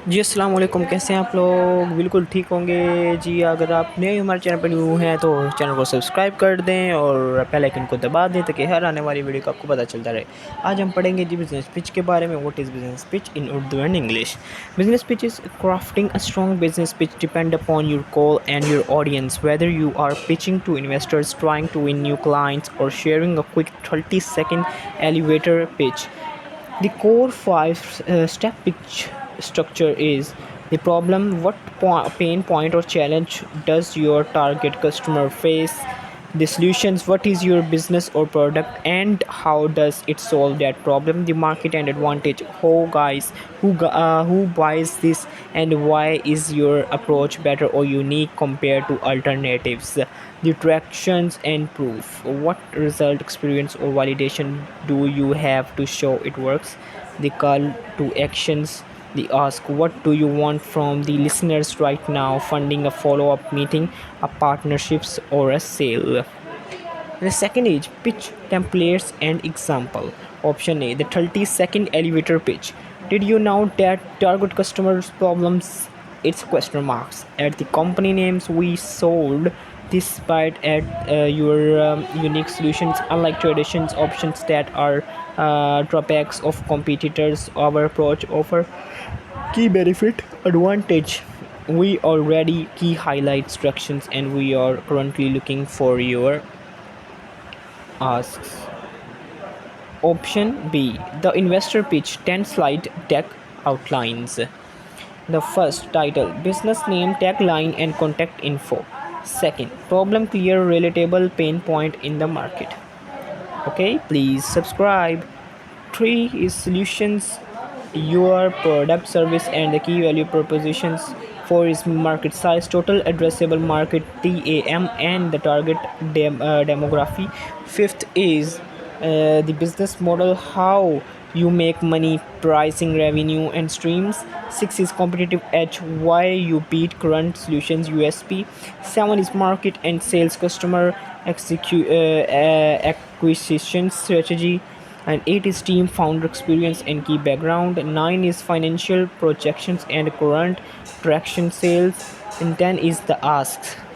جی السلام علیکم، کیسے ہیں آپ لوگ؟ بالکل ٹھیک ہوں گے جی۔ اگر آپ نئے ہمارے چینل پر نیو ہیں تو چینل کو سبسکرائب کر دیں اور بیل آئیکن کو دبا دیں تاکہ ہر آنے والی ویڈیو کا آپ کو پتہ چلتا رہے۔ آج ہم پڑھیں گے جی بزنس پچ کے بارے میں۔ What is business pitch in Urdu and English? Business pitch is crafting a strong business pitch depend upon your goal and your audience. Whether you are pitching to investors, trying to win new clients, or sharing a quick 30-second elevator pitch, the core five-step pitch structure is the problem: what pain point or challenge does your target customer face? The solutions: what is your business or product and how does it solve that problem? The market and advantage: who buys this and why is your approach better or unique compared to alternatives? The tractions and proof: what result, experience or validation do you have to show it works? The call to actions: the ask, what do you want from the listeners right now? Funding, a follow-up meeting, a partnerships or a sale. The second is pitch templates and example. Option A, the 30-second elevator pitch. Did you know that target customers' problems? It's question marks. At the company names we sold despite at your unique solutions, unlike traditions options that are drawbacks of competitors. Our approach offer key benefit advantage. We already key highlight instructions and we are currently looking for your asks. Option B, the investor pitch 10 slide deck outlines. The first, title, business name, tagline and contact info. Second, problem, clear, relatable pain point in the market. Okay, please subscribe. 3 is solutions, your product, service and the key value propositions. 4 is market size, total addressable market, TAM and the target demography. 5th is the business model, how you make money, pricing, revenue and streams. 6 is competitive edge, why you beat current solutions, USP. 7 is market and sales, customer acquisition strategy. And 8 is team founder experience and key background. 9 is financial projections and current traction sales. And 10 is the asks,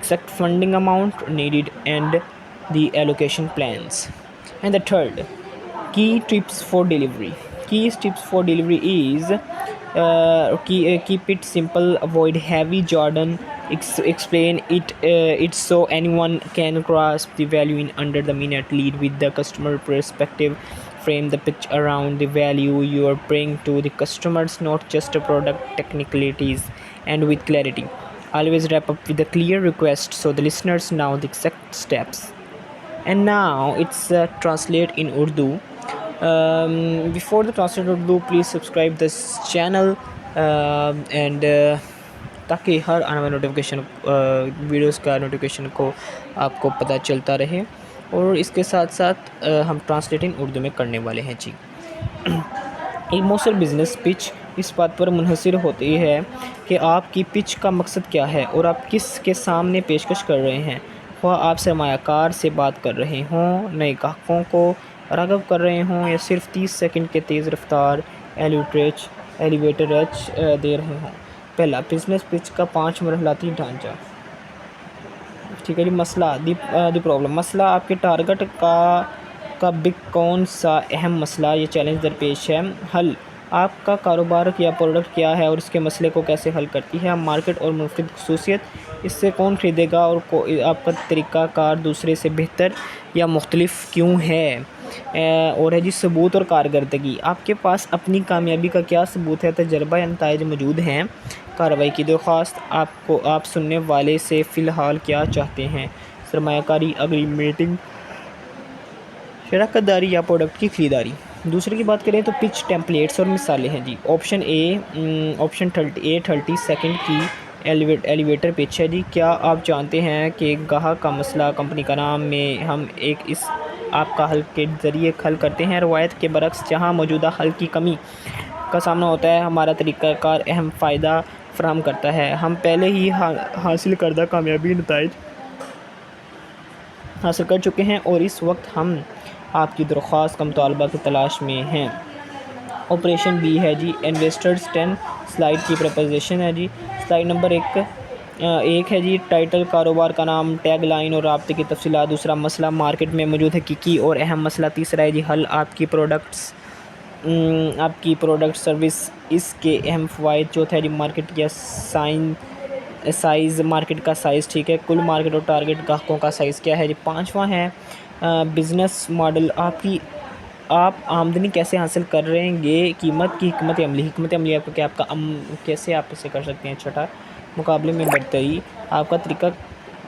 exact funding amount needed and the allocation plans. And the third, key tips for delivery. Key tips for delivery is keep it simple, avoid heavy jargon, explain it so anyone can grasp the value in under the minute, lead with the customer perspective, frame the pitch around the value you are bringing to the customers, not just a product technicalities, and with clarity. Always wrap up with a clear request so the listeners know the exact steps. And now it's translate in Urdu. Before the translate Urdu, please subscribe this channel and تاکہ ہر آنے والی notification videos کا notification کو آپ کو پتہ چلتا رہے۔ اور اس کے ساتھ ساتھ ہم ٹرانسلیٹ ان اردو میں کرنے والے ہیں جی۔ ایک مؤثر بزنس پچ اس بات پر منحصر ہوتی ہے کہ آپ کی پچ کا مقصد کیا ہے اور آپ کس کے سامنے پیشکش کر رہے ہیں، خواہ آپ سرمایہ کار سے بات کر رہے ہوں، نئے گاہکوں کو راغب کر رہے ہوں یا صرف 30 سیکنڈ کے تیز رفتار ایلیویٹر دے رہے ہوں۔ پہلا، بزنس پچ کا 5 مرحلاتی ڈھانچہ۔ ٹھیک ہے جی۔ مسئلہ، دی پرابلم، مسئلہ آپ کے ٹارگٹ کا بگ کون سا اہم مسئلہ یا چیلنج درپیش ہے۔ حل، آپ کا کاروبار یا پروڈکٹ کیا ہے اور اس کے مسئلے کو کیسے حل کرتی ہے۔ مارکیٹ اور منفرد خصوصیت، اس سے کون خریدے گا اور آپ کا طریقہ کار دوسرے سے بہتر یا مختلف کیوں ہے۔ اور ہے جی ثبوت اور کارکردگی، آپ کے پاس اپنی کامیابی کا کیا ثبوت ہے، تجربہ یا نتائج موجود ہیں۔ کارروائی کی درخواست، آپ سننے والے سے فی الحال کیا چاہتے ہیں۔ سرمایہ کاری، اگلی میٹنگ، شراکت داری یا پروڈکٹ کی خریداری۔ دوسرے کی بات کریں تو پچ ٹیمپلیٹس اور مثالیں ہیں جی۔ آپشن 30 سیکنڈ کی ایلیویٹر پچ ہے جی۔ کیا آپ جانتے ہیں کہ گاہک کا مسئلہ کمپنی کا نام میں ہم اس آپ کا حل کے ذریعے حل کرتے ہیں۔ روایت کے برعکس، جہاں موجودہ حل کی کمی کا سامنا ہوتا ہے، ہمارا طریقہ کار اہم فائدہ فراہم کرتا ہے۔ ہم پہلے ہی حاصل کردہ کامیابی نتائج حاصل کر چکے ہیں اور اس وقت ہم آپ کی درخواست کا مطالبہ کی تلاش میں ہیں۔ آپریشن بی ہے جی انویسٹرز 10. سلائڈ کی پریپوزیشن ہے جی. سلائڈ نمبر ایک ہے جی ٹائٹل کاروبار کا نام ٹیگ لائن اور رابطے کی تفصیلات. دوسرا مسئلہ مارکیٹ میں موجود حقیقی اور اہم مسئلہ. تیسرا ہے جی حل آپ کی پروڈکٹ سروس اس کے اہم فوائد. چوتھا ہے جی مارکیٹ یا سائز مارکیٹ کا سائز ٹھیک ہے. کل مارکیٹ اور ٹارگیٹ گاہکوں کا سائز کیا ہے جی. پانچواں ہے بزنس ماڈل آپ آمدنی کیسے حاصل کر رہے گے. قیمت کی حکمت عملی آپ کا کیسے آپ اسے کر سکتے ہیں. چھٹا مقابلے میں برتری آپ کا طریقہ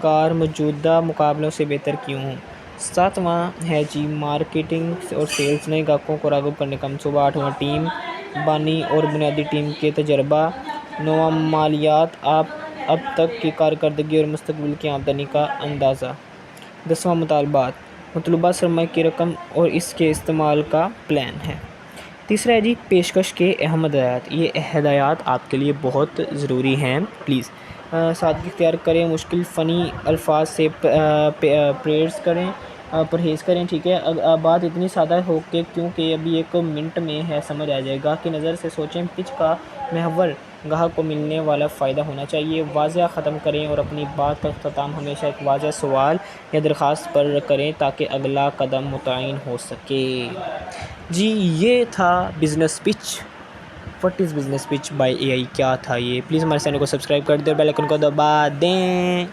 کار موجودہ مقابلوں سے بہتر کیوں ہوں. ساتواں ہے جی مارکیٹنگ اور سیلز نئے گاہکوں کو راغب کرنے کا منصوبہ. آٹھواں ٹیم بانی اور بنیادی ٹیم کے تجربہ. نواں مالیات آپ اب تک کی کارکردگی اور مستقبل کی آمدنی کا اندازہ. 10واں مطلوبہ سرمایہ کی رقم اور اس کے استعمال کا پلان ہے. تیسرا ہے جی پیشکش کے اہم ہدایات. یہ ہدایات آپ کے لیے بہت ضروری ہیں. پلیز سادگی اختیار کریں, مشکل فنی الفاظ سے پرہیز کریں ٹھیک ہے. بات اتنی سادہ ہو کہ کیونکہ ابھی 1 منٹ میں ہے سمجھ آ جائے گا. کی نظر سے سوچیں. پچ کا محور گاہک کو ملنے والا فائدہ ہونا چاہیے. واضح ختم کریں اور اپنی بات کا اختتام ہمیشہ ایک واضح سوال یا درخواست پر کریں تاکہ اگلا قدم متعین ہو سکے. جی یہ تھا business pitch. What is business pitch by A I. کیا تھا یہ. پلیز ہمارے چینل کو سبسکرائب کر دیں اور بیل آئیکن کو دبا دیں.